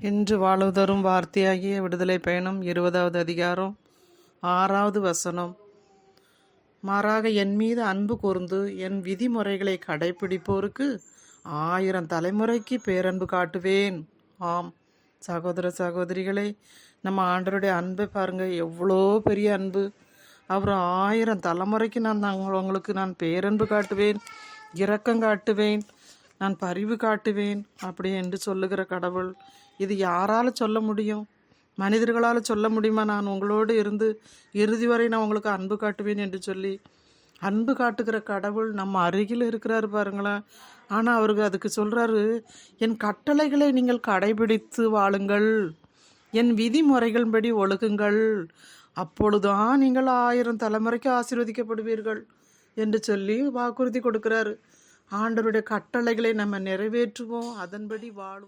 இன்று வாழ்வுதரும் வார்த்தையாகிய விடுதலை பயணம் 20வது அதிகாரம் 6வது வசனம். மாறாக என் மீது அன்பு கூர்ந்து என் விதிமுறைகளை கடைபிடிப்போருக்கு 1000 தலைமுறைக்கு பேரன்பு காட்டுவேன். ஆம் சகோதர சகோதரிகளே, நம்ம ஆண்டவருடைய அன்பை பாருங்கள், எவ்வளோ பெரிய அன்பு. அவர் 1000 தலைமுறைக்கு உங்களுக்கு நான் பேரன்பு காட்டுவேன், இரக்கம் காட்டுவேன், நான் பரிவு காட்டுவேன் அப்படி என்று சொல்லுகிற கடவுள். இது யாரால் சொல்ல முடியும்? மனிதர்களால் சொல்ல முடியுமா? நான் உங்களோடு இருந்து இறுதி வரை நான் உங்களுக்கு அன்பு காட்டுவேன் என்று சொல்லி. அன்பு காட்டுகிற கடவுள் நம்ம அருகில் இருக்கிறாரு பாருங்களேன். ஆனால் அவருக்கு அதுக்கு சொல்கிறாரு, என் கட்டளைகளை நீங்கள் கடைபிடித்து வாழுங்கள், என் விதிமுறைகள் படி ஒழுகுங்கள், அப்பொழுதுதான் நீங்கள் 1000 தலைமுறைக்கு ஆசீர்வதிக்கப்படுவீர்கள் என்று சொல்லி வாக்குறுதி கொடுக்குறாரு. ஆண்டவருடைய கட்டளைகளை நம்ம நிறைவேற்றுவோம், அதன்படி வாழ்வோம்.